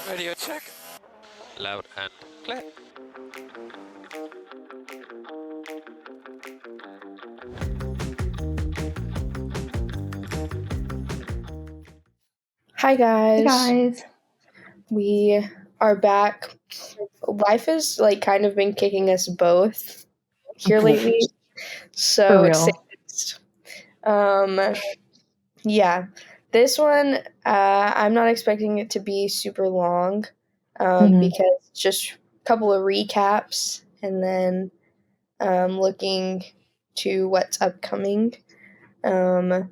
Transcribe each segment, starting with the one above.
Radio check. Loud and clear. Hi guys. Hey guys. We are back. Life has kind of been kicking us both here lately. So excited. Yeah. This one, I'm not expecting it to be super long. Because it's just a couple of recaps and then looking to what's upcoming. That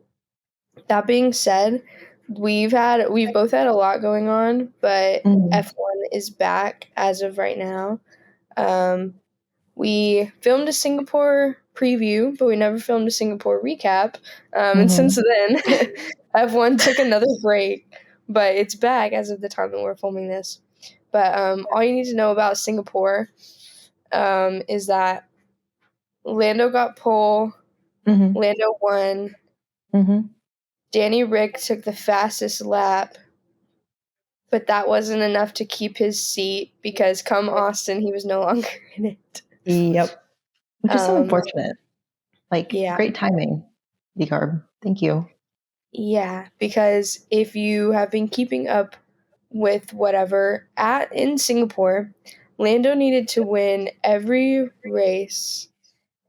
being said, we've both had a lot going on, but F1 is back as of right now. We filmed a Singapore preview, but we never filmed a Singapore recap. And since then, F1 took another break, but it's back as of the time that we're filming this. But all you need to know about Singapore is that Lando got pole, Lando won. Danny Rick took the fastest lap, but that wasn't enough to keep his seat because come Austin, he was no longer in it. Yep. Which is so unfortunate. Great timing, V-Carb. Thank you. Yeah, because if you have been keeping up with whatever in Singapore, Lando needed to win every race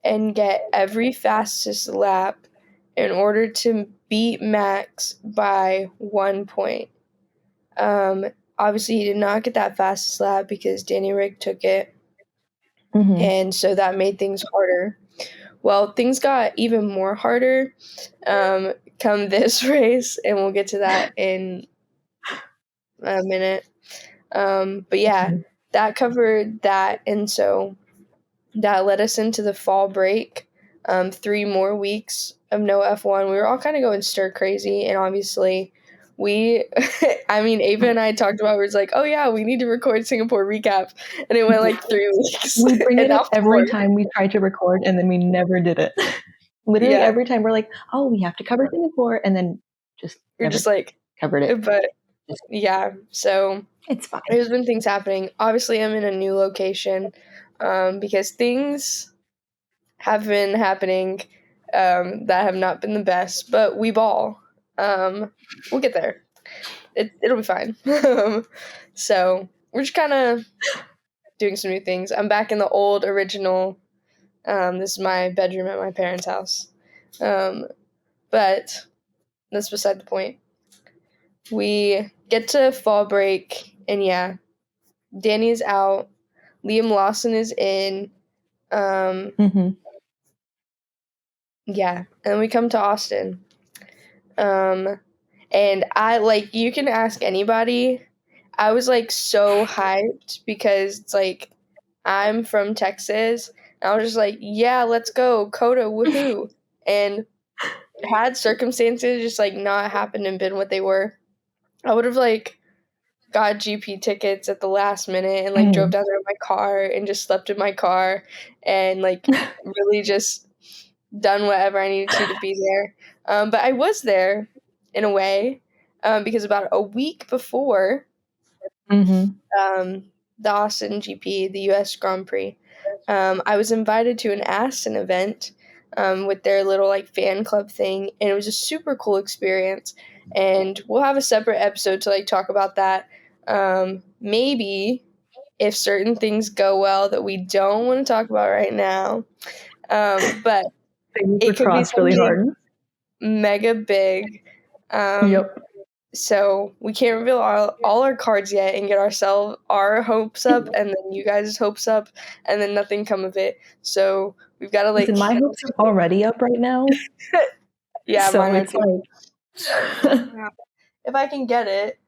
and get every fastest lap in order to beat Max by 1 point. Obviously, he did not get that fastest lap because Danny Rick took it, and so that made things harder. Well, things got even more harder come this race, and we'll get to that in a minute. But yeah, that covered that, and so that led us into the fall break. 3 more weeks of no F1. We were all kind of going stir crazy, and obviously Ava and I talked about it. It's like, oh yeah, we need to record Singapore recap, and it went 3 weeks. We bring it up every time we try to record, and then we never did it. Literally every time we're like, oh, we have to cover Singapore, and then we're just covered it. But yeah, so it's fine. There's been things happening. Obviously, I'm in a new location because things have been happening that have not been the best, but we ball. We'll get there. It'll be fine. So we're just kind of doing some new things. I'm back in the old original. This is my bedroom at my parents' house. But that's beside the point. We get to fall break, and yeah, Danny's out. Liam Lawson is in. Yeah, and we come to Austin. And I, you can ask anybody. I was, so hyped because it's, I'm from Texas. And I was just like, yeah, let's go. Coda, woohoo. And had circumstances just, not happened and been what they were, I would have, got GP tickets at the last minute and, drove down there in my car and just slept in my car and, really just done whatever I needed to be there. But I was there in a way because about a week before the Austin GP, the US Grand Prix, I was invited to an Aston event with their little fan club thing, and it was a super cool experience. And we'll have a separate episode to talk about that. Maybe if certain things go well that we don't want to talk about right now. But it could be really hard. Mega big. So we can't reveal all our cards yet and get our hopes up and then you guys' hopes up and then nothing come of it. So we've got to Listen, my hopes are already up right now. Yeah, so mine are too. If I can get it,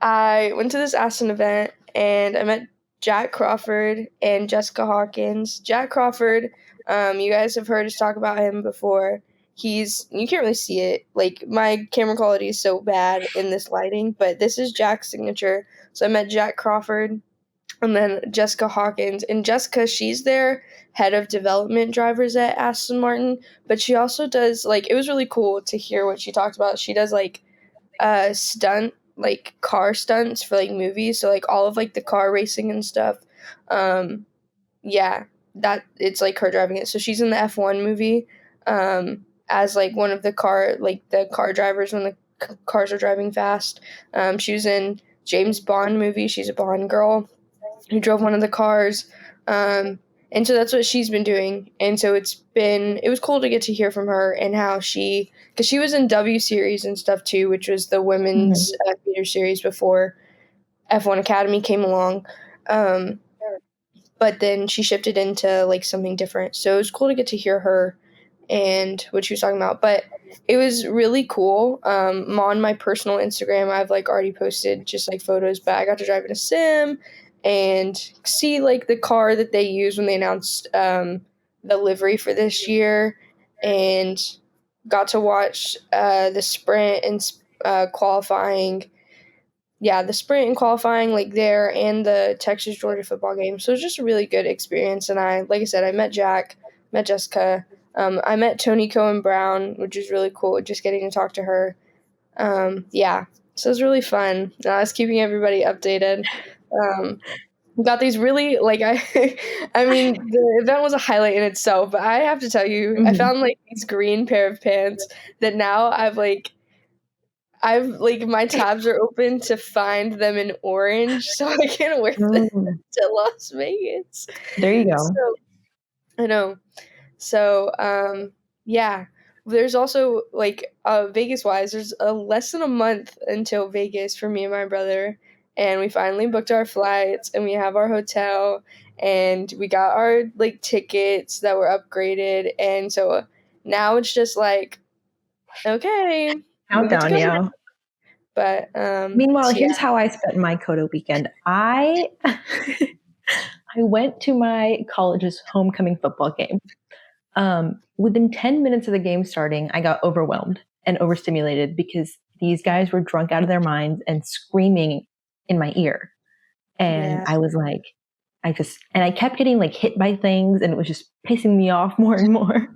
I went to this Aston event and I met Jack Crawford and Jessica Hawkins. Jack Crawford, you guys have heard us talk about him before. You can't really see it. My camera quality is so bad in this lighting, but this is Jack's signature. So I met Jack Crawford and then Jessica Hawkins. And Jessica, she's their head of development drivers at Aston Martin, but she also does, it was really cool to hear what she talked about. She does, stunt like car stunts for like movies, so like all of like the car racing and stuff. Yeah, that it's like her driving it. So she's in the F1 movie as like one of the car drivers when the cars are driving fast. She was in James Bond movie. She's a Bond girl who drove one of the cars. And so that's what she's been doing. And so it was cool to get to hear from her and how because she was in W Series and stuff too, which was the women's theater series before F1 Academy came along. But then she shifted into like something different. So it was cool to get to hear her and what she was talking about. But it was really cool. On my personal Instagram, I've like already posted just like photos, but I got to drive in a sim and see like the car that they used when they announced the livery for this year, and got to watch the sprint and qualifying. Yeah, the sprint and qualifying like there and the Texas Georgia football game. So it was just a really good experience. And like I said, I met Jack, met Jessica. I met Tony Cohen Brown, which was really cool, just getting to talk to her. Yeah, so it was really fun. I was keeping everybody updated. We got these really I mean, the event was a highlight in itself, but I have to tell you, I found like these green pair of pants that now I've my tabs are open to find them in orange, so I can wear them to Las Vegas. There you go. So, I know. So, yeah. There's also Vegas-wise, there's less than a month until Vegas for me and my brother, and we finally booked our flights, and we have our hotel, and we got our like tickets that were upgraded, and so now it's just like, okay. Countdown, yeah. But meanwhile, here's how I spent my Coda weekend. I went to my college's homecoming football game. Within 10 minutes of the game starting, I got overwhelmed and overstimulated because these guys were drunk out of their minds and screaming in my ear. And I was like, I kept getting like hit by things, and it was just pissing me off more and more.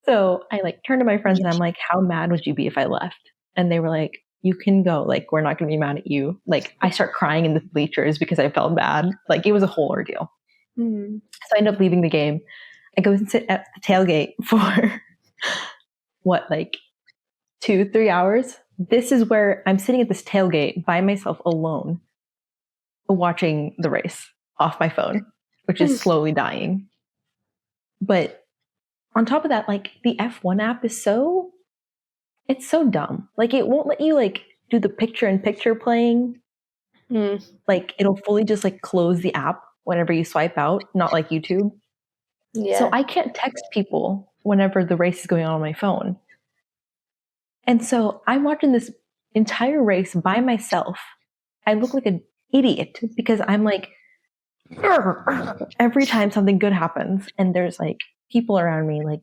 So I like turned to my friends and I'm like, how mad would you be if I left? And they were like, you can go. Like, we're not going to be mad at you. Like, I start crying in the bleachers because I felt bad. Like, it was a whole ordeal. So I ended up leaving the game. I go and sit at the tailgate for 2-3 hours. This is where I'm sitting at this tailgate by myself alone, watching the race off my phone, which is slowly dying. But on top of that, like, the F1 app is it's so dumb. Like, it won't let you like do the picture-in-picture playing. Like, it'll fully just like close the app whenever you swipe out, not like YouTube. Yeah. So I can't text people whenever the race is going on my phone. And so I'm watching this entire race by myself. I look like an idiot because I'm like, every time something good happens and there's like people around me, like,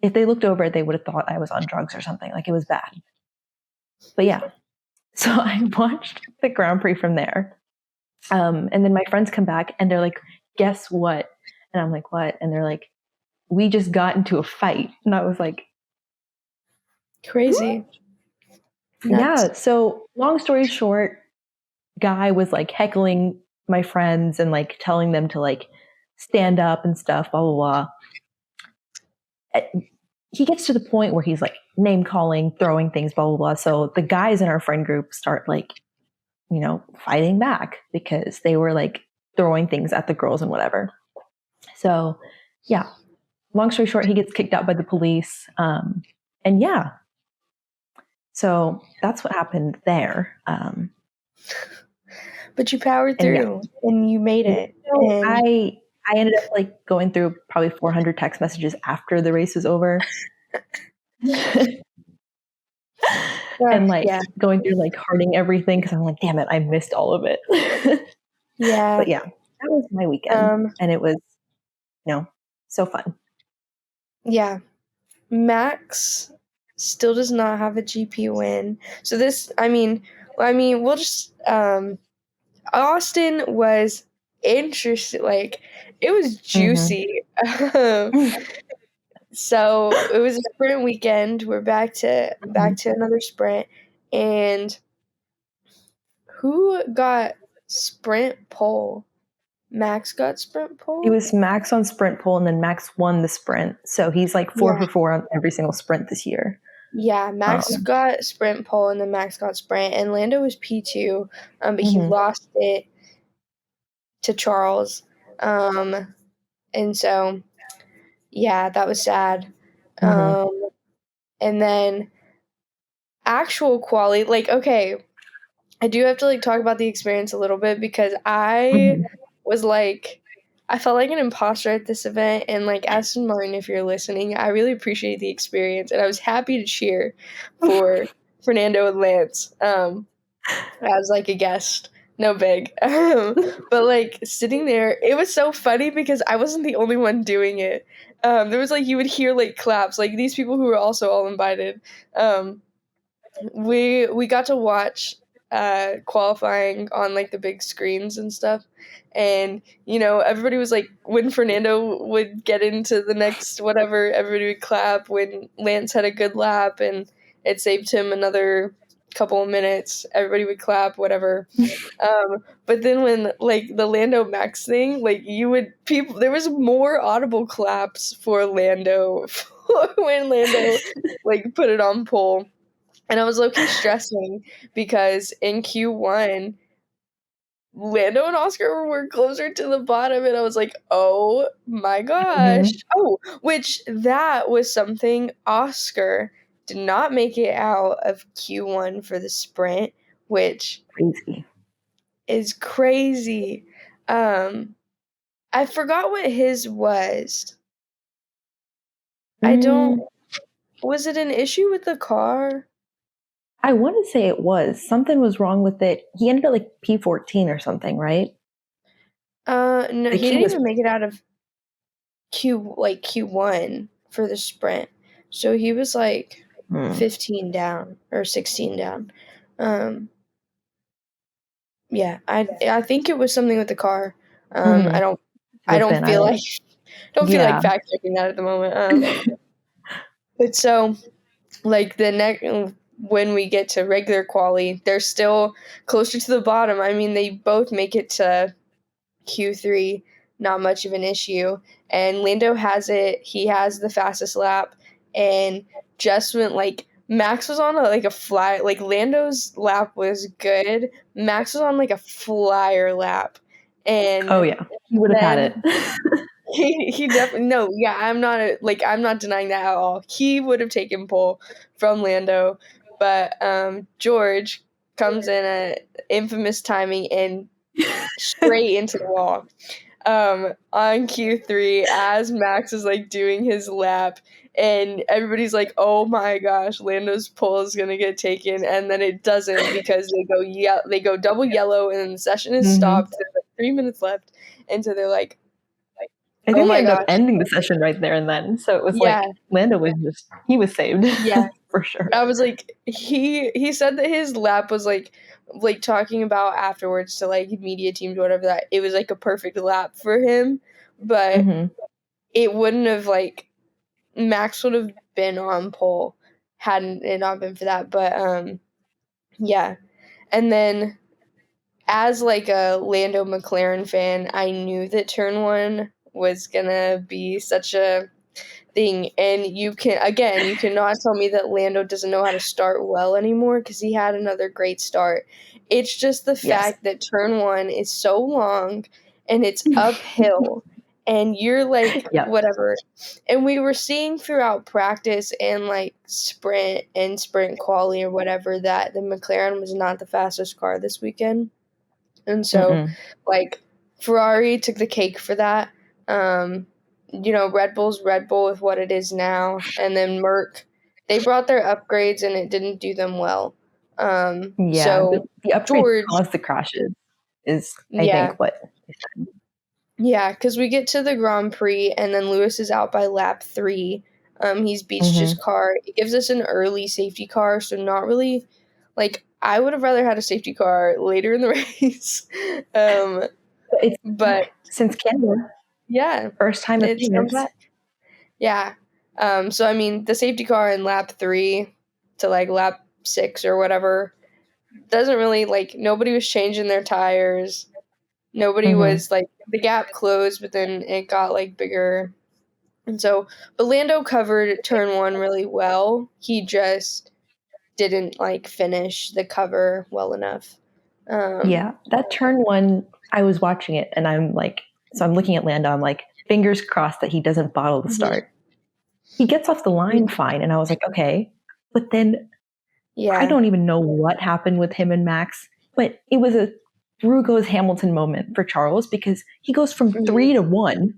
if they looked over, they would have thought I was on drugs or something. Like, it was bad. But yeah, so I watched the Grand Prix from there. And then my friends come back and they're like, guess what? And I'm like, what? And they're like, we just got into a fight. And I was like, crazy. Yeah. So long story short, guy was like heckling my friends and like telling them to like stand up and stuff, blah, blah, blah. He gets to the point where he's like name calling, throwing things, blah, blah, blah. So the guys in our friend group start like, fighting back because they were like throwing things at the girls and whatever. So yeah, long story short, he gets kicked out by the police. And yeah, so that's what happened there. But you powered through and you made it. I ended up like going through probably 400 text messages after the race was over. And like going through like hearting everything because I'm like, damn it, I missed all of it. Yeah. But yeah, that was my weekend. And it was, so fun. Yeah. Max still does not have a GP win. So this, we'll just, Austin was interesting. Like, it was juicy. So it was a sprint weekend. We're back to another sprint, and who got sprint pole? Max got sprint pole? It was Max on sprint pole, and then Max won the sprint. So he's like 4 for 4 on every single sprint this year. Yeah, Max got sprint pole, and then Max got sprint, and Lando was P2, but he lost it to Charles. And so, yeah, that was sad. And then actual quali, like, okay, I do have to like talk about the experience a little bit because I was like, I felt like an imposter at this event, and like Aston Martin, if you're listening, I really appreciate the experience, and I was happy to cheer for Fernando and Lance as like a guest. No big. But like sitting there, it was so funny because I wasn't the only one doing it. There was like, you would hear like claps, like these people who were also all invited. We got to watch qualifying on like the big screens and stuff, and you know, everybody was like, when Fernando would get into the next whatever, everybody would clap. When Lance had a good lap and it saved him another couple of minutes, everybody would clap, whatever. But then when like the Lando Max thing, like there was more audible claps for Lando when Lando like put it on pole. And I was low-key stressing because in Q1, Lando and Oscar were closer to the bottom, and I was like, oh my gosh. Oh, which that was something. Oscar did not make it out of Q1 for the sprint, which is crazy. I forgot what his was. Was it an issue with the car? I want to say it was. Something was wrong with it. He ended up like P14 or something, right? No, he didn't even make it out of Q1 for the sprint. So he was like 15 down or 16 down. Yeah, I think it was something with the car. I don't feel like fact checking that at the moment. But so like the next, when we get to regular quali, they're still closer to the bottom. I mean, they both make it to Q3, not much of an issue. And Lando has it. He has the fastest lap, and just when like Max was on a fly, like Lando's lap was good. Max was on like a flyer lap, and he would have had it. He definitely I'm not denying that at all. He would have taken pole from Lando, but George comes in at infamous timing and straight into the wall on Q3 as Max is like doing his lap, and everybody's like, oh my gosh, Lando's pole is gonna get taken, and then it doesn't because they go double yellow, and then the session is stopped. There's like 3 minutes left, and so they're like, I think they ended up ending the session right there and then. So it was like Lando was he was saved. Yeah, for sure. I was like, he said that his lap was like talking about afterwards to like media teams or whatever, that it was like a perfect lap for him, but it wouldn't have like Max would have been on pole hadn't it not been for that. But yeah, and then as like a Lando McLaren fan, I knew that turn 1 was gonna be such a thing, and you cannot tell me that Lando doesn't know how to start well anymore, because he had another great start. It's just the fact that turn 1 is so long and it's uphill, and you're like whatever. And we were seeing throughout practice and like sprint quali or whatever that the McLaren was not the fastest car this weekend, and so like Ferrari took the cake for that. You know, Red Bull's Red Bull with what it is now, and then Merck, they brought their upgrades and it didn't do them well. So the upgrades caused the crashes is I think what they said. Yeah, because we get to the Grand Prix and then Lewis is out by lap 3. He's beached his car. It gives us an early safety car, so not really like I would have rather had a safety car later in the race. But since Canada. Yeah. First time it's comes back. Yeah. So I mean the safety car in lap 3 to like lap 6 or whatever. Doesn't really, like, nobody was changing their tires. Nobody was, like, the gap closed, but then it got, like, bigger. And so, but Lando covered turn 1 really well. He just didn't, like, finish the cover well enough. That turn 1, I was watching it, and I'm like, so I'm looking at Lando, I'm like, fingers crossed that he doesn't bottle the start. He gets off the line fine, and I was like, okay. But then I don't even know what happened with him and Max, but it was a through goes Hamilton moment for Charles, because he goes from 3 to 1.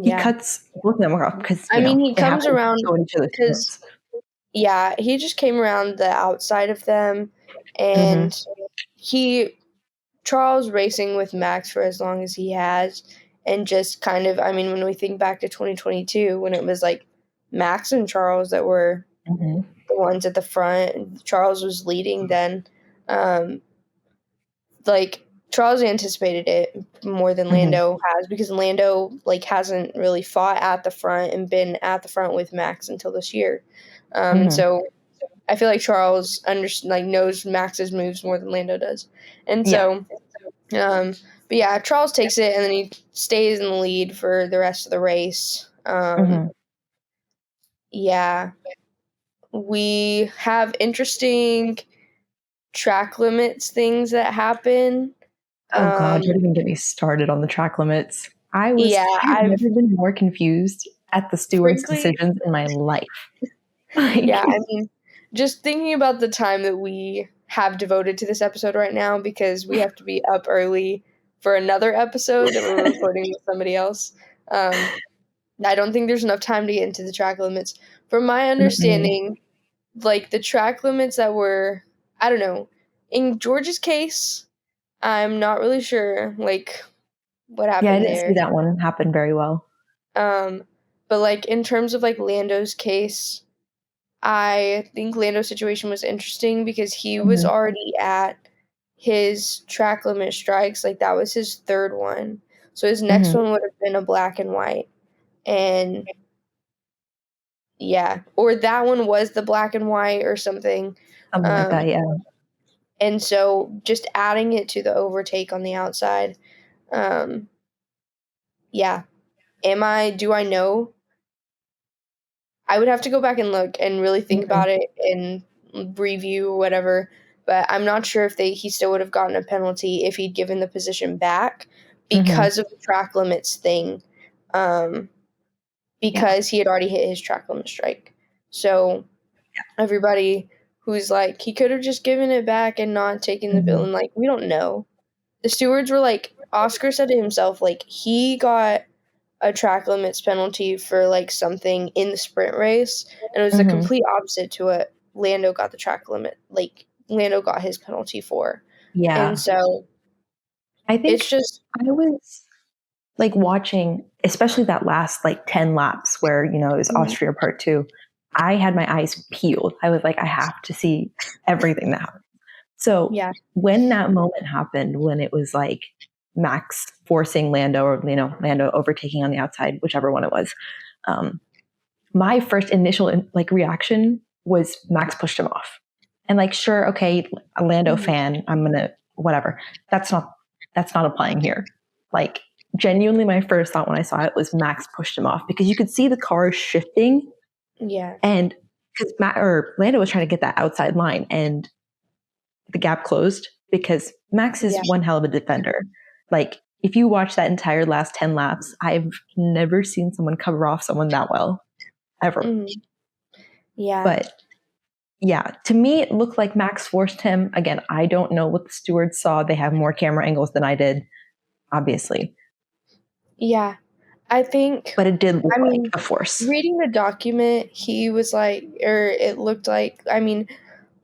He cuts both of them off because he comes around because he just came around the outside of them, and Charles racing with Max for as long as he has, and just kind of, when we think back to 2022, when it was like Max and Charles that were the ones at the front, Charles was leading then. Like, Charles anticipated it more than Lando has, because Lando, like, hasn't really fought at the front and been at the front with Max until this year. So I feel like Charles knows Max's moves more than Lando does. And so, but yeah, Charles takes it, and then he stays in the lead for the rest of the race. Yeah. We have interesting track limits things that happen. Oh God, don't even get me started on the track limits. I've never been more confused at the stewards' decisions in my life. Just thinking about the time that we have devoted to this episode right now, because we have to be up early for another episode that we're recording with somebody else. I don't think there's enough time to get into the track limits. From my understanding, like, the track limits that were, I don't know, in George's case, I'm not really sure, like, what happened there. Yeah, I didn't see that one happen very well. But, like, in terms of, like, Lando's case, I think Lando's situation was interesting because he was already at his track limit strikes. Like, that was his third one. So his next one would have been a black and white. And, or that one was the black and white or something. Something like that, yeah. And so just adding it to the overtake on the outside, do I know? I would have to go back and look and really think about it and review or whatever, but I'm not sure if he still would have gotten a penalty if he'd given the position back because of the track limits thing, because he had already hit his track limit strike. So everybody who's like, he could have just given it back and not taken the bill, and, like, we don't know. The stewards were like, Oscar said to himself, like, he got a track limits penalty for, like, something in the sprint race, and it was the complete opposite to what Lando got the track limit, like, Lando got his penalty for. And so I think it's just, I was, like, watching, especially that last, like, 10 laps where, it was Austria Part 2. I had my eyes peeled. I was like, I have to see everything that happened. So when that moment happened, when it was like Max forcing Lando, or Lando overtaking on the outside, whichever one it was, my first initial reaction was Max pushed him off. And, like, sure, okay, a Lando fan, I'm gonna whatever. That's not applying here. Like, genuinely, my first thought when I saw it was Max pushed him off, because you could see the car shifting. And because Lando was trying to get that outside line, and the gap closed, because Max is one hell of a defender. Like, if you watch that entire last 10 laps, I've never seen someone cover off someone that well, ever. But to me, it looked like Max forced him. Again, I don't know what the stewards saw. They have more camera angles than I did, obviously. I think, but it did look like a force. Reading the document, he was like, or it looked like,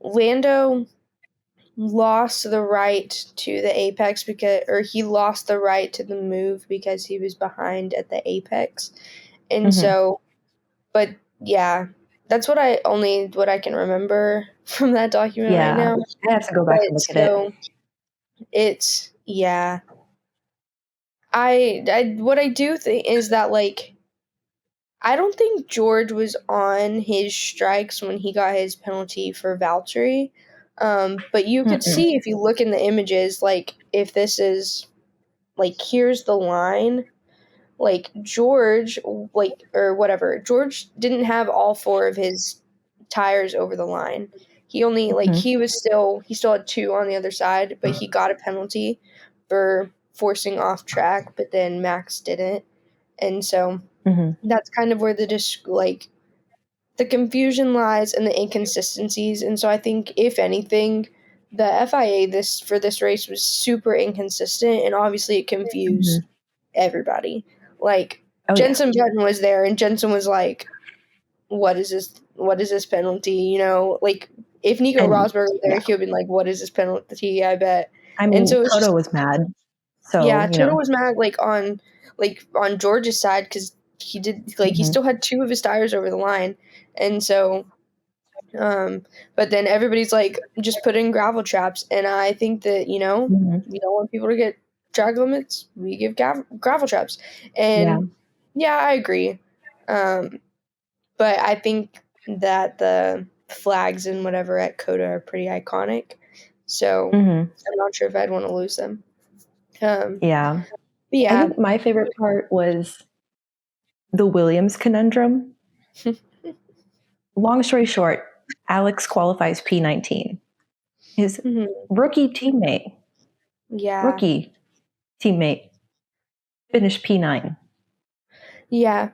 Lando lost the right to the apex he lost the right to the move because he was behind at the apex. And so, but that's what I can remember from that document right now. I have to go back and look at it. It's, what I do think is that, like, I don't think George was on his strikes when he got his penalty for Valtteri. But you could see if you look in the images, like if this is like here's the line, like George, like or whatever. George didn't have all 4 of his tires over the line. He only like he still had 2 on the other side, but he got a penalty for forcing off track, but then Max didn't. And so that's kind of where the confusion lies and the inconsistencies. And so I think if anything, the FIA for this race was super inconsistent, and obviously it confused everybody. Like Jensen Button was there, and Jensen was like, "What is this? What is this penalty?" You know, like if Nico Rosberg was there, he would have been like, "What is this penalty?" I bet. I mean, and so Toto was mad. So yeah, Toto was mad on George's side because he did he still had 2 of his tires over the line, and so. But then everybody's like, just put in gravel traps, and I think that you don't want people to get drag limits. We give gravel traps, and yeah, I agree. But I think that the flags and whatever at Coda are pretty iconic, so I'm not sure if I'd want to lose them. But yeah, I think my favorite part was the Williams conundrum. Long story short, Alex qualifies P19. His rookie teammate finished P9. Yeah.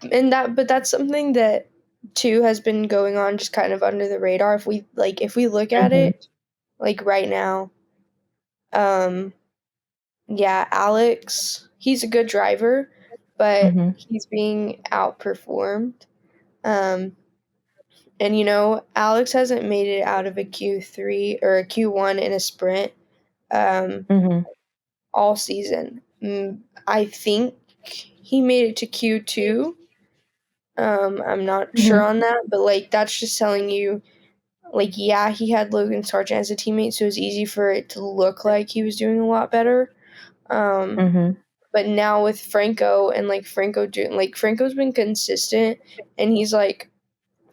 But that's something that too has been going on just kind of under the radar. If we look at it like right now, Alex, he's a good driver, but he's being outperformed. And Alex hasn't made it out of a Q3 or a Q1 in a sprint all season. I think he made it to Q2. I'm not sure on that, but that's just telling you, he had Logan Sargent as a teammate, so it was easy for it to look like he was doing a lot better. But now with Franco and Franco's been consistent, and he's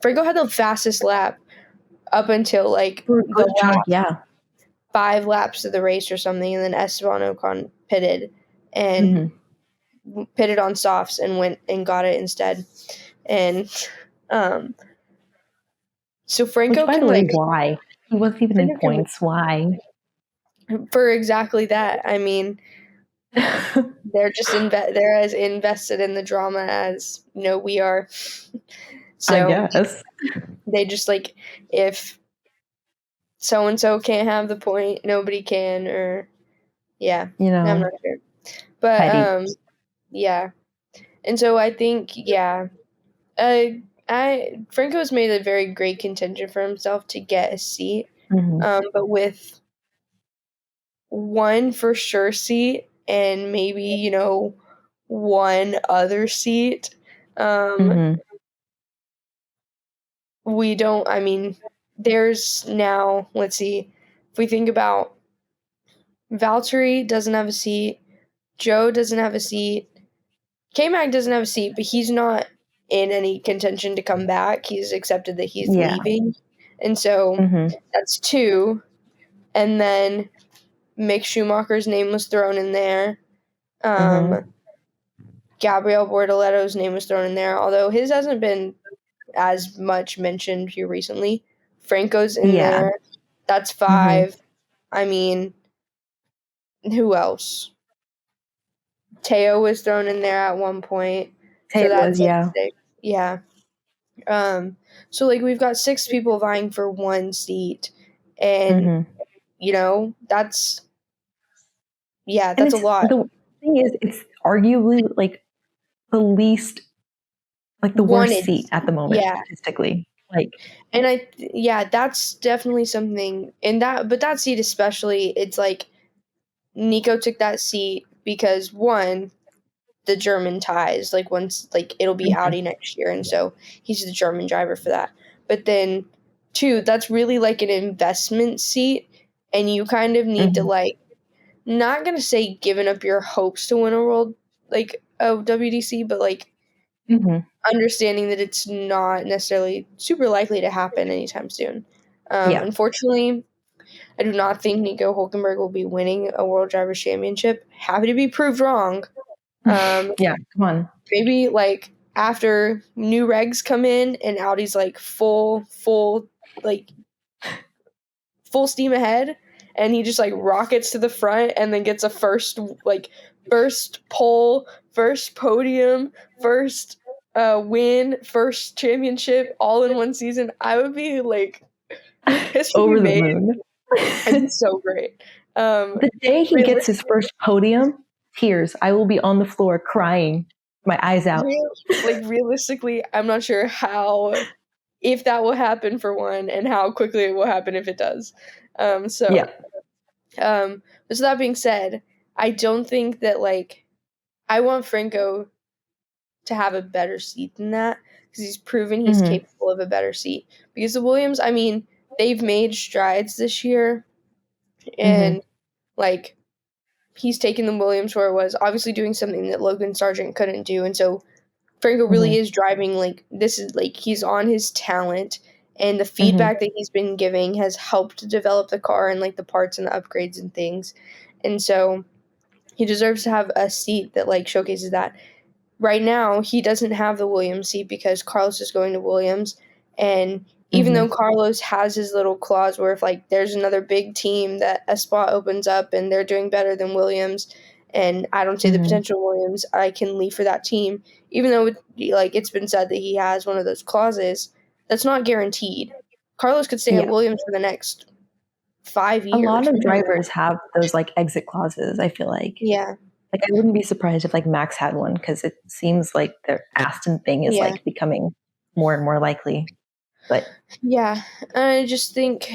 Franco had the fastest lap up until the last 5 laps of the race or something, and then Esteban Ocon pitted and pitted on softs and went and got it instead. And so Franco by the way, why? He wasn't even in points. Why? For exactly that. I mean, they're just they're as invested in the drama as we are. So I guess they just if so and so can't have the point, nobody can, or I'm not sure. But yeah. And so I think Franco's made a very great contention for himself to get a seat. But with one for sure seat and maybe, one other seat, we don't, I mean, there's now, let's see, if we think about Valtteri doesn't have a seat, Joe doesn't have a seat, K-Mag doesn't have a seat, but he's not in any contention to come back. He's accepted that he's leaving. And so that's 2. And then Mick Schumacher's name was thrown in there. Gabriel Bortoletto's name was thrown in there, although his hasn't been as much mentioned here recently. Franco's in there. That's 5. I mean, who else? Teo was thrown in there at one point. So that's 6. Yeah. So we've got 6 people vying for one seat, and that's a lot. The thing is, it's arguably the least, the worst seat at the moment statistically. And that's definitely something. But that seat especially, it's Nico took that seat because 1, the German ties, once it'll be Audi next year, and so he's the German driver for that. But then 2, that's really an investment seat, and you kind of need to not gonna say giving up your hopes to win a world a WDC, but Mhm. understanding that it's not necessarily super likely to happen anytime soon. Yeah. Unfortunately, I do not think Nico Hulkenberg will be winning a World Drivers' Championship. Happy to be proved wrong. Yeah, come on. Maybe like after new regs come in and Audi's like full steam ahead, and he just like rockets to the front and then gets a first pole, first podium, first win, first championship all in one season. I would be like history Over the made. moon. It'd be so great. The day he gets his first podium, tears. I will be on the floor crying, my eyes out. Realistically, I'm not sure if that will happen for one, and how quickly it will happen if it does. So that being said, I don't think that I want Franco to have a better seat than that, because he's proven he's capable of a better seat. Because the Williams, I mean, they've made strides this year, and he's taken the Williams where it was, obviously doing something that Logan Sargent couldn't do, and so Franco really is driving this is he's on his talent, and the feedback that he's been giving has helped develop the car and the parts and the upgrades and things, and so he deserves to have a seat that showcases that. Right now, he doesn't have the Williams seat because Carlos is going to Williams, and even though Carlos has his little clause where if there's another big team that a spot opens up and they're doing better than Williams, and I don't see the potential Williams, I can leave for that team. Even though it's been said that he has one of those clauses, that's not guaranteed. Carlos could stay at Williams for the next 5 years. A lot of drivers have those exit clauses, I feel like. Yeah. I wouldn't be surprised if Max had one, because it seems like the Aston thing is becoming more and more likely. But yeah, I just think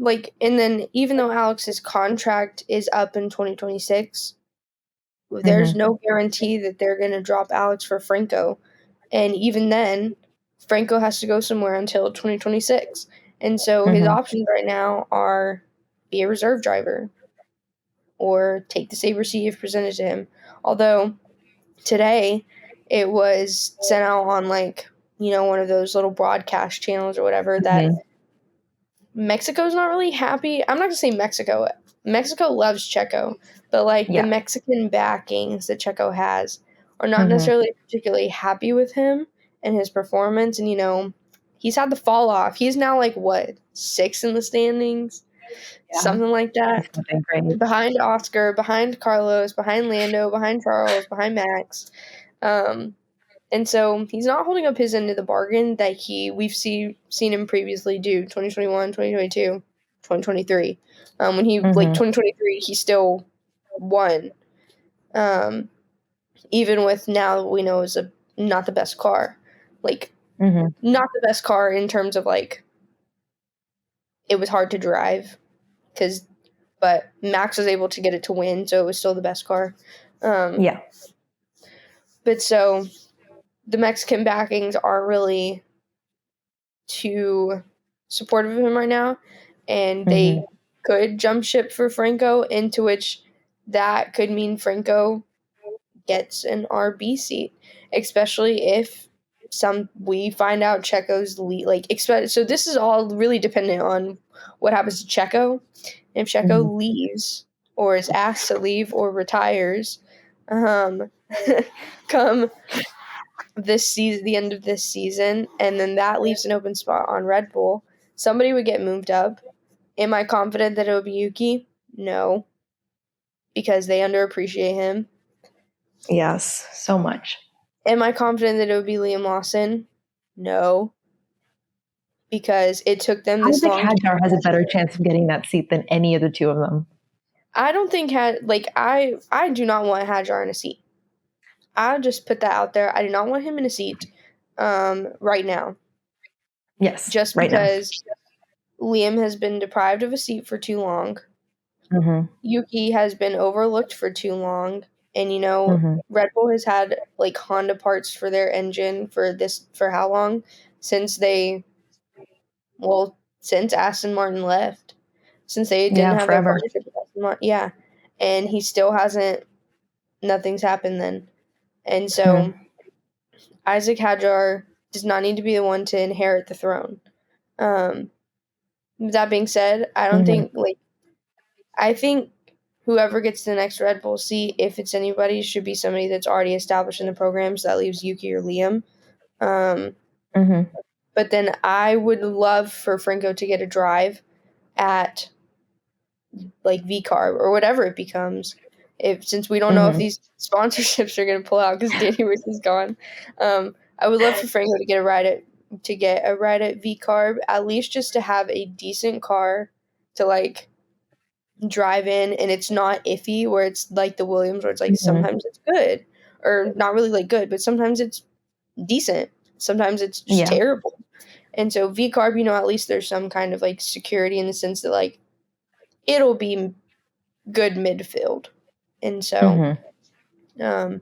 and then even though Alex's contract is up in 2026, there's no guarantee that they're going to drop Alex for Franco, and even then, Franco has to go somewhere until 2026, and so his options right now are be a reserve driver or take the Sabre seat if presented to him. Although today it was sent out on one of those little broadcast channels or whatever that Mexico's not really happy. I'm not gonna say Mexico. Mexico loves Checo, but the Mexican backings that Checo has are not necessarily particularly happy with him and his performance. And he's had the fall off. He's now what, 6th in the standings, something like that. Behind Oscar, behind Carlos, behind Lando, behind Charles, behind Max. And so he's not holding up his end of the bargain that we've seen him previously do 2021, 2022, 2023. When he 2023 he still won. Even with now we know is not the best car. Not the best car in terms of it was hard to drive but Max was able to get it to win, so it was still the best car. But so the Mexican backings aren't really too supportive of him right now, and they could jump ship for Franco, into which that could mean Franco gets an RB seat, especially if we find out Checo's so this is all really dependent on what happens to Checo. If Checo leaves or is asked to leave or retires, come the end of this season, and then that leaves an open spot on Red Bull, somebody would get moved up. Am I confident that it would be Yuki? No, because they underappreciate him. Yes, so much. Am I confident that it would be Liam Lawson? No, because it took them this long. I think Hadjar has a better chance of getting that seat than any of the two of them. I don't think I do not want Hadjar in a seat. I'll just put that out there. I do not want him in a seat right now. Yes, just because Liam has been deprived of a seat for too long. Yuki has been overlooked for too long. And, Red Bull has had, Honda parts for their engine for how long? Since Aston Martin left. Since they didn't have their partnership with Aston Martin. Yeah. And he still nothing's happened then. And so Isaac Hadjar does not need to be the one to inherit the throne. That being said, I don't think I think whoever gets the next Red Bull seat, if it's anybody, should be somebody that's already established in the program. So that leaves Yuki or Liam. But then I would love for Franco to get a drive at like VCarb or whatever it becomes. Since we don't know if these sponsorships are going to pull out because Danny Rick is gone, I would love for Franco to get a ride at VCarb, at least just to have a decent car to like drive in, and it's not iffy where it's like the Williams where it's like sometimes it's good or not really like good, but sometimes it's decent, sometimes it's just terrible. And so VCarb, at least there's some kind of like security in the sense that like it'll be good midfield. And so so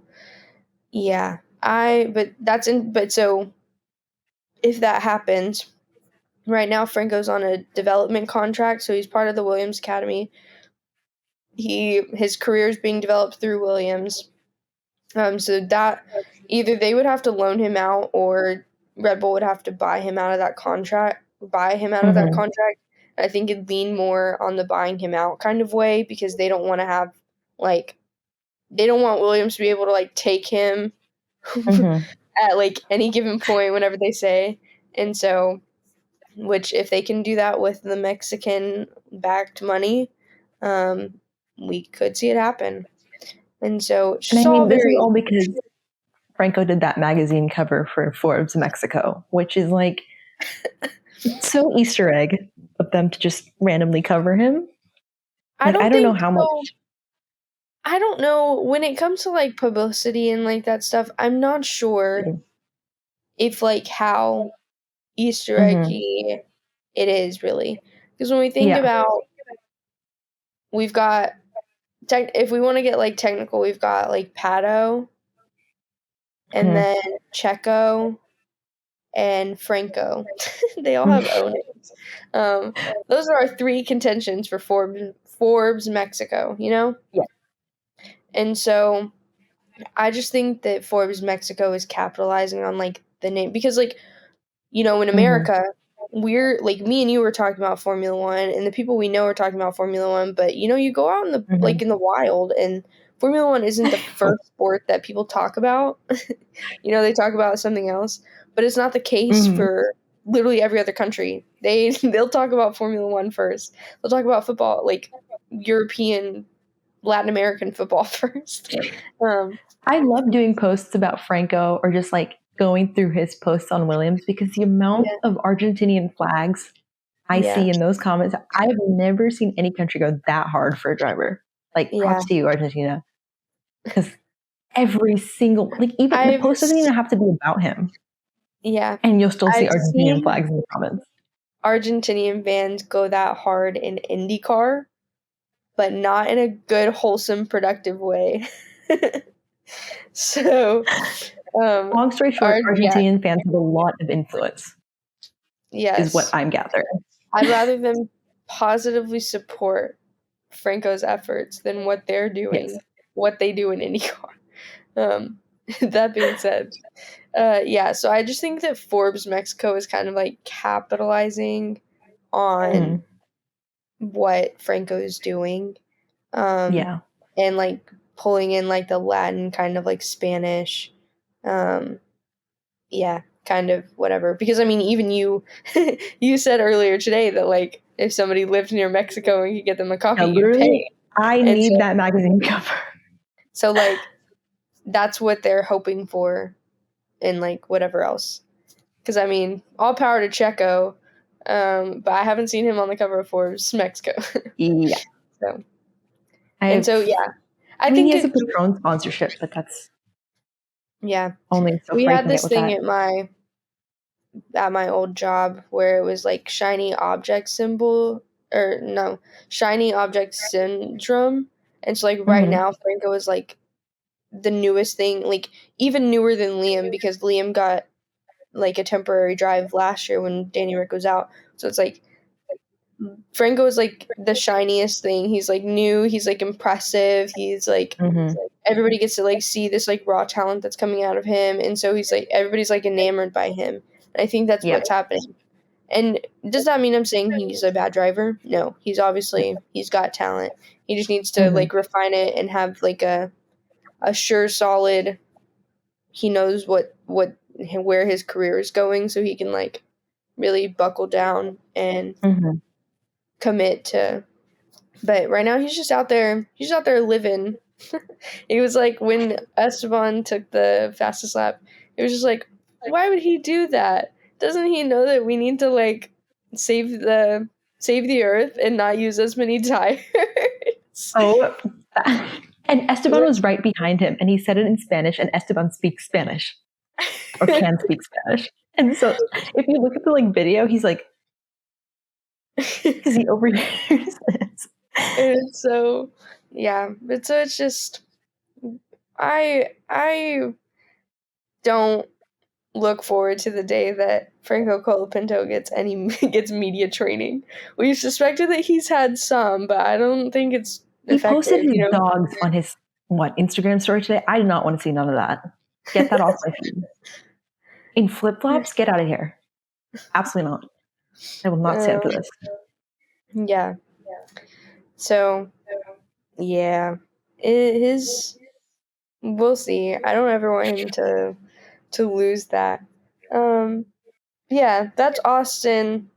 if that happens, right now Franco's on a development contract, so he's part of the Williams Academy. His career is being developed through Williams. So that either they would have to loan him out or Red Bull would have to buy him out of that contract. I think it'd lean more on the buying him out kind of way because they don't want to have they don't want Williams to be able to like take him at like any given point whenever they say. And so, which if they can do that with the Mexican backed money, we could see it happen. And so it's this is all because Franco did that magazine cover for Forbes Mexico, which is like so Easter egg of them to just randomly cover him. Like, I don't know how much. I don't know when it comes to like publicity and like that stuff. I'm not sure if like how Easter eggy it is really, because when we think about, we've got if we want to get like technical, we've got like Pato, and then Checo, and Franco. They all have O names. Those are our three contentions for Forbes Mexico. Yeah. And so I just think that Forbes Mexico is capitalizing on like the name because like in America. We're like me and you were talking about Formula One, and the people we know are talking about Formula One. But you go out in the like in the wild, and Formula One isn't the first sport that people talk about. They talk about something else, but it's not the case for literally every other country. They'll talk about Formula One first. They'll talk about football, like European, Latin American football first. I love doing posts about Franco or just like going through his posts on Williams because the amount of Argentinian flags I see in those comments, I have never seen any country go that hard for a driver. Like, props to you, Argentina. Because every single, like, even the post doesn't even have to be about him. Yeah. And you'll still see Argentinian flags in the comments. Argentinian fans go that hard in IndyCar, but not in a good, wholesome, productive way. So, long story short, Argentinian fans have a lot of influence. Yes. Is what I'm gathering. I'd rather them positively support Franco's efforts than what they're doing, what they do in IndyCar. That being said, so I just think that Forbes Mexico is kind of like capitalizing on what Franco is doing. And like pulling in like the Latin kind of like Spanish. Kind of whatever. Because I mean, even you said earlier today that like if somebody lived near Mexico and you could get them a coffee, you'd pay. I need that magazine cover. So like that's what they're hoping for and like whatever else. Because I mean, all power to Checo, but I haven't seen him on the cover of Forbes Mexico. I think he has a Patron sponsorship, but that's only so we far had this thing that. at my old job where it was like shiny object syndrome, and so like right now Franco is like the newest thing, like even newer than Liam, because Liam got like a temporary drive last year when Danny Rick was out. So it's like Franco is like the shiniest thing. He's like new, he's like impressive, he's like everybody gets to like see this like raw talent that's coming out of him, and so he's like everybody's like enamored by him. And I think that's what's happening. And does that mean I'm saying he's a bad driver? No, he's got talent. He just needs to like refine it and have like a sure, solid. He knows where his career is going, so he can like really buckle down and commit to. But right now he's just out there. He's out there living. It was like when Esteban took the fastest lap. It was just like, why would he do that? Doesn't he know that we need to like save the earth and not use as many tires? Oh, and Esteban was right behind him, and he said it in Spanish, and Esteban speaks Spanish or can speak Spanish. And so, if you look at the like video, he's like, because he overhears this. And so, yeah, but so it's just, I don't look forward to the day that Franco Colapinto gets media training. We suspected that he's had some, but I don't think it's effective. He posted his dogs on his Instagram story today. I did not want to see none of that. Get that off my feed. In flip flops, get out of here. Absolutely not. I will not stand for this. Yeah. So, yeah, we'll see. I don't ever want him to lose that. Yeah, that's Austin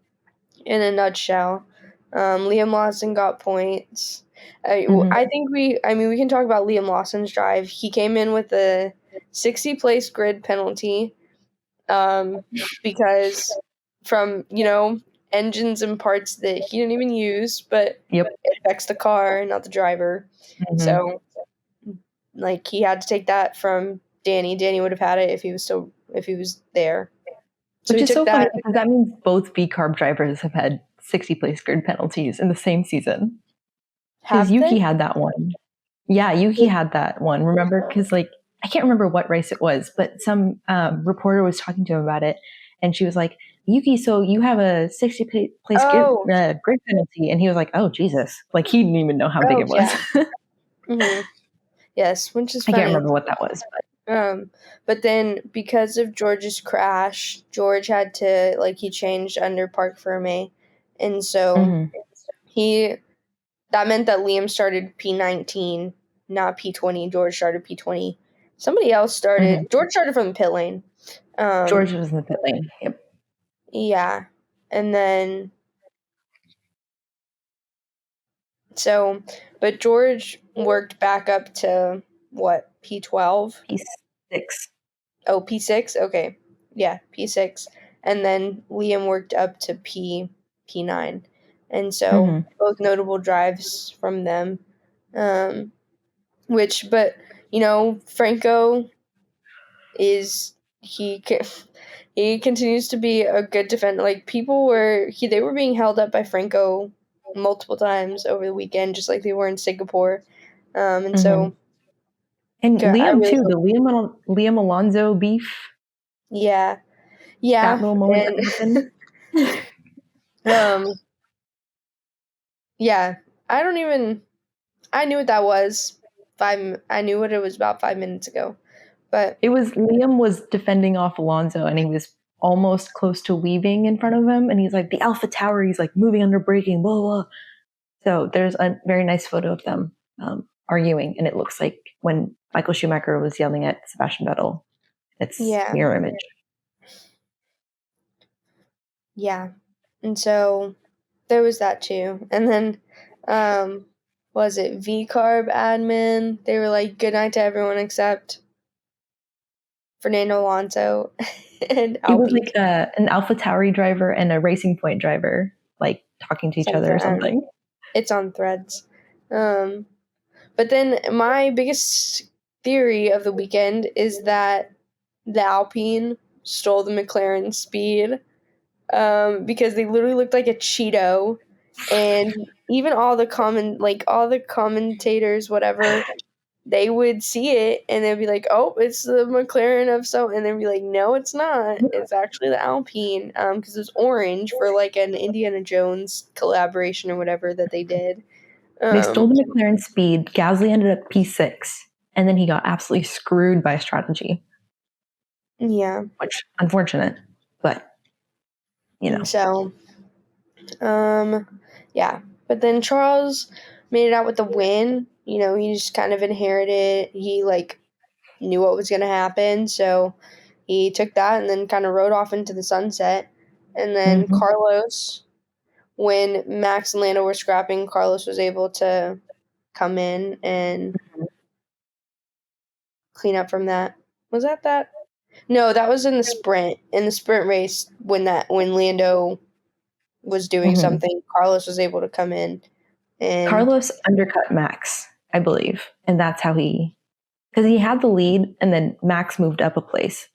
in a nutshell. Liam Lawson got points. I think we can talk about Liam Lawson's drive. He came in with a 60 place grid penalty because from, engines and parts that he didn't even use, but it affects the car, not the driver. So, like, he had to take that from Danny. Danny would have had it if he was there. So which is so funny because that means both V-Carb drivers have had 60 place grid penalties in the same season. Because Yuki had that one. Yeah, Yuki had that one. Remember? Because like I can't remember what race it was, but some reporter was talking to him about it, and she was like, Yuki, so you have a 60 place grid penalty. And he was like, oh, Jesus. Like, he didn't even know how big it was. Yeah. Yes, which is I funny. can't remember what that was. But then, because of George's crash, George had to, like, he changed under Parc Ferme. And so, that meant that Liam started P19, not P20. George started P20. Somebody else started. George started from the pit lane. George was in the pit lane. Yep. Yeah. And then, but George worked back up to, what, P12? P6. Oh, P6? Okay. Yeah, P6. And then Liam worked up to P9. And so, both notable drives from them. Franco he continues to be a good defender. Like, they were being held up by Franco multiple times over the weekend, just like they were in Singapore. So. And Liam, too. The Liam Alonso beef. Yeah. That little moment that happened. Yeah. I knew what that was. I knew what it was about 5 minutes ago. But it was Liam was defending off Alonso, and he was almost close to weaving in front of him, and he's like, the Alpha Tower, he's like moving under braking, blah, blah. So there's a very nice photo of them arguing, and it looks like when Michael Schumacher was yelling at Sebastian Vettel. It's mirror image. Yeah. And so there was that too. And then was it V-Carb admin? They were like, good night to everyone except Fernando Alonso and Alpine. It was like an Alpha Tauri driver and a Racing Point driver, like talking to each other or something. It's on Threads. But then my biggest theory of the weekend is that the Alpine stole the McLaren speed because they literally looked like a Cheeto, and even all the commentators, whatever, they would see it and they'd be like, oh, it's the McLaren of so, and they'd be like, no, it's not. It's actually the Alpine, because it was orange for like an Indiana Jones collaboration or whatever that they did. They stole the McLaren speed. Gasly ended up P6. And then he got absolutely screwed by strategy. Yeah. Which, unfortunate, but, So, yeah. But then Charles made it out with the win. He just kind of inherited. He, knew what was going to happen. So he took that and then kind of rode off into the sunset. And then Carlos, when Max and Lando were scrapping, Carlos was able to come in and clean up from that. Was that? No, that was in the sprint. In the sprint race, when Lando was doing something, Carlos was able to come in. And Carlos undercut Max, I believe. And that's how because he had the lead and then Max moved up a place.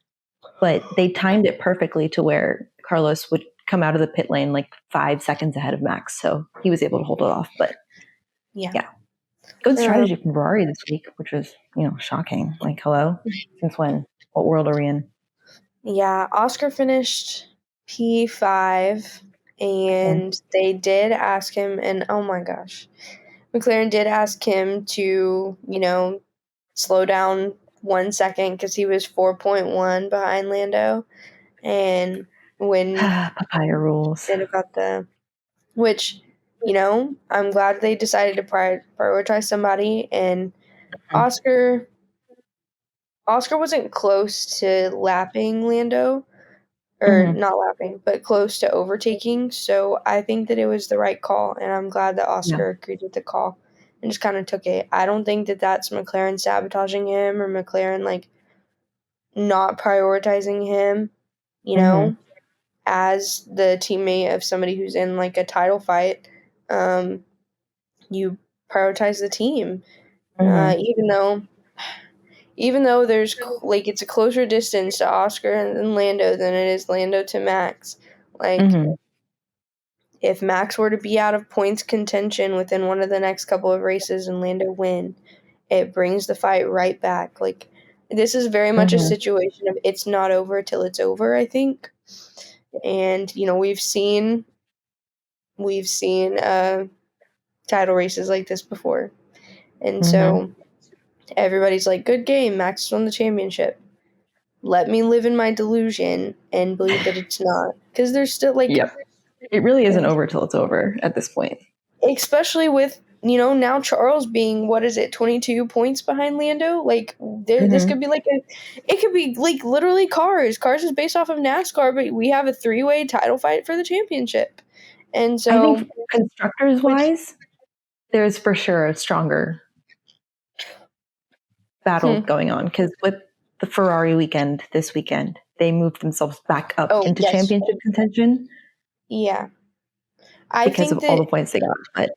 But they timed it perfectly to where Carlos would come out of the pit lane 5 seconds ahead of Max. So he was able to hold it off. But yeah. Good strategy from Ferrari this week, which was, shocking. Hello? Since when? What world are we in? Yeah, Oscar finished P5, and they did ask him, and oh my gosh, McLaren did ask him to, slow down 1 second because he was 4.1 behind Lando. And when papaya rules. they got which, I'm glad they decided to prioritize somebody. And Oscar wasn't close to lapping Lando, or not lapping, but close to overtaking. So I think that it was the right call, and I'm glad that Oscar agreed with the call and just kind of took it. I don't think that that's McLaren sabotaging him or McLaren not prioritizing him, as the teammate of somebody who's in a title fight. You prioritize the team, even though there's it's a closer distance to Oscar and Lando than it is Lando to Max. If Max were to be out of points contention within one of the next couple of races and Lando win, it brings the fight right back. This is very much a situation of it's not over till it's over, I think. And we've seen title races like this before, and so everybody's like, good game, Max won the championship. Let me live in my delusion and believe that it's not, because there's still it really isn't over till it's over at this point, especially with now Charles being 22 points behind Lando. This could be it could be literally cars is based off of NASCAR, but we have a 3-way title fight for the championship. And so I think constructors wise, there's for sure a stronger battle going on, because with the Ferrari weekend this weekend, they moved themselves back up into championship contention. Yeah. Because of all the points they got. But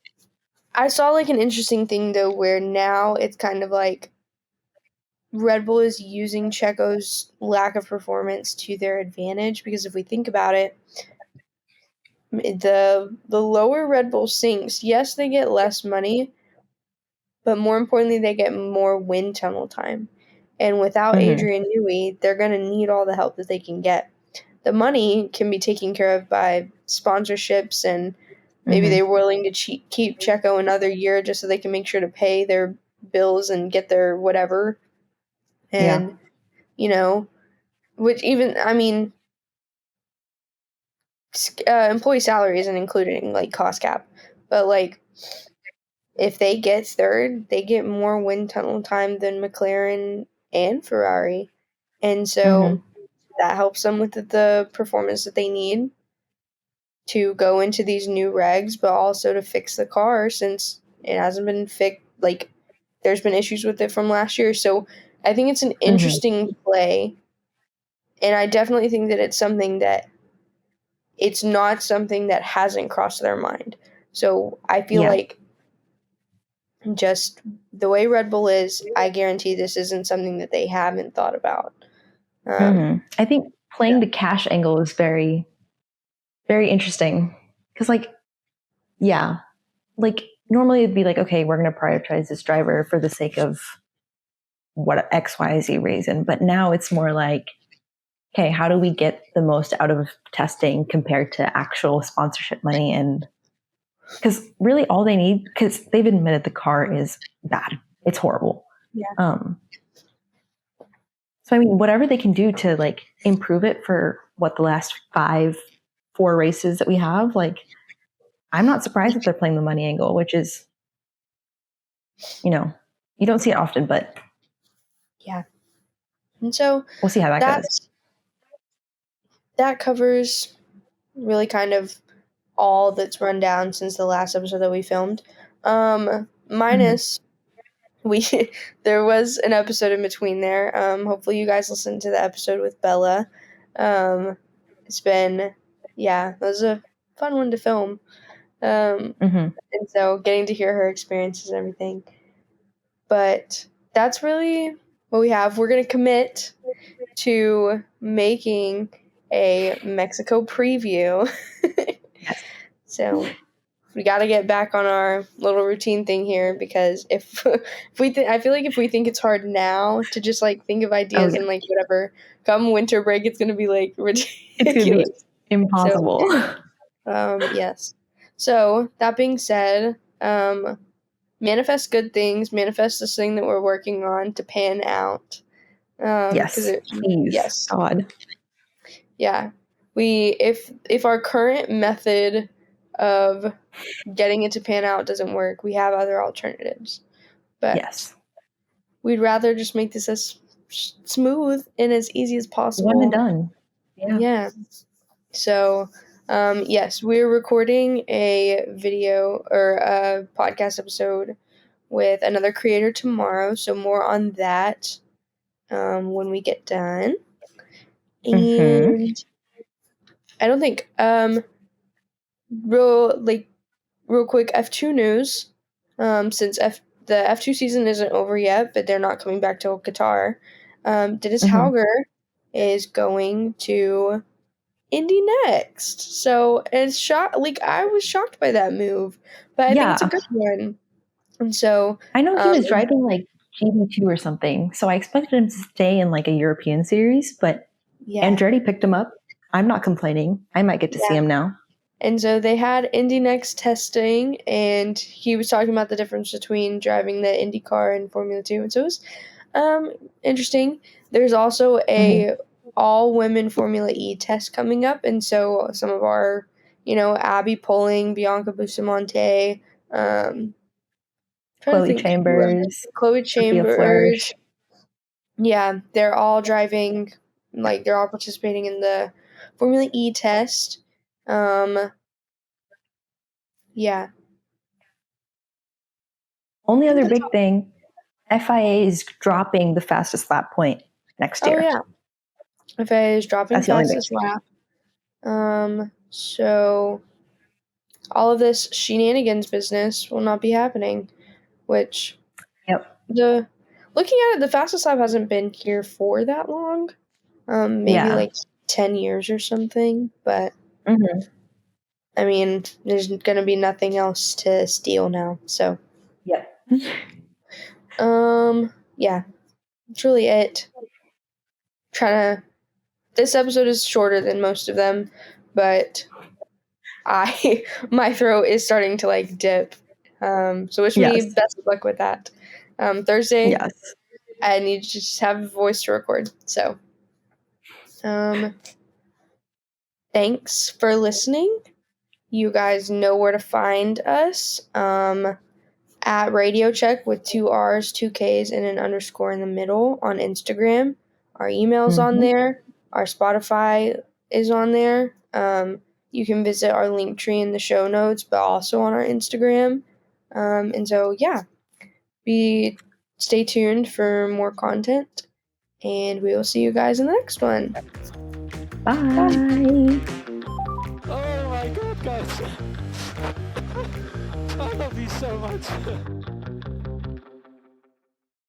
I saw an interesting thing though, where now it's kind of Red Bull is using Checo's lack of performance to their advantage, because if we think about it, the lower Red Bull sinks, yes, they get less money, but more importantly, they get more wind tunnel time. And without Adrian Newey, they're going to need all the help that they can get. The money can be taken care of by sponsorships, and maybe they're willing to keep Checo another year just so they can make sure to pay their bills and get their whatever. And, which even, employee salary isn't included in cost cap, but if they get third, they get more wind tunnel time than McLaren and Ferrari. And so that helps them with the performance that they need to go into these new regs, but also to fix the car, since it hasn't been fixed. There's been issues with it from last year. So I think it's an interesting play. And I definitely think that it's not something that hasn't crossed their mind. So I feel just the way Red Bull is, I guarantee this isn't something that they haven't thought about. I think playing the cash angle is very, very interesting. Because, normally it'd be okay, we're going to prioritize this driver for the sake of what XYZ reason. But now it's more okay, how do we get the most out of testing compared to actual sponsorship money? And because really all they need, because they've admitted the car is bad. It's horrible. Yeah. So I mean, whatever they can do to like improve it for what the last 4 races that we have, like I'm not surprised that they're playing the money angle, which is, you don't see it often, but Yeah. And so we'll see how that goes. That covers really kind of all that's run down since the last episode that we filmed. Minus there was an episode in between there. Hopefully you guys listened to the episode with Bella. It's been, that was a fun one to film. And so getting to hear her experiences and everything. But that's really what we have. We're going to commit to making a Mexico preview. Yes. So we got to get back on our little routine thing here, because if I feel like if we think it's hard now to just like think of ideas and like whatever, come winter break, it's going to be like ridiculous. It's going to be impossible. So, yes. So that being said, manifest good things, manifest this thing that we're working on to pan out. Yes, please. Yes. God. Yeah. If our current method of getting it to pan out doesn't work, we have other alternatives. But yes, we'd rather just make this as smooth and as easy as possible. One and done. Yeah. So, yes, we're recording a video or a podcast episode with another creator tomorrow. So more on that when we get done. And I don't think real quick F2 news. Since the F2 season isn't over yet, but they're not coming back till Qatar. Dennis Hauger is going to Indy next. So it's I was shocked by that move, but I think it's a good one. And so I know he was driving like GB2 or something, so I expected him to stay in like a European series, but Andretti picked him up. I'm not complaining. I might get to see him now. And so they had Indy Next testing, and he was talking about the difference between driving the Indy car and Formula 2. And so it was interesting. There's also a all-women Formula E test coming up, and so some of our, Abby Poling, Bianca Bustamante, Chloe Chambers. Yeah, they're all driving, like they're all participating in the Formula E test. Yeah. Only other big thing, FIA is dropping the fastest lap point next year. Oh yeah, FIA is dropping fastest lap. So all of this shenanigans business will not be happening. Which, looking at it, the fastest lap hasn't been here for that long. Maybe like 10 years or something. But I mean, there's gonna be nothing else to steal now. So yeah, that's really it. This episode is shorter than most of them, but my throat is starting to like dip. So wish me best of luck with that. Thursday, I need to just have a voice to record. So, thanks for listening. You guys know where to find us. At Radio Check with 2 R's, 2 K's, and an underscore in the middle on Instagram. Our email's on there. Our Spotify is on there. You can visit our link tree in the show notes, but also on our Instagram. And so, stay tuned for more content, and we will see you guys in the next one. Bye. Oh my God, guys. I love you so much.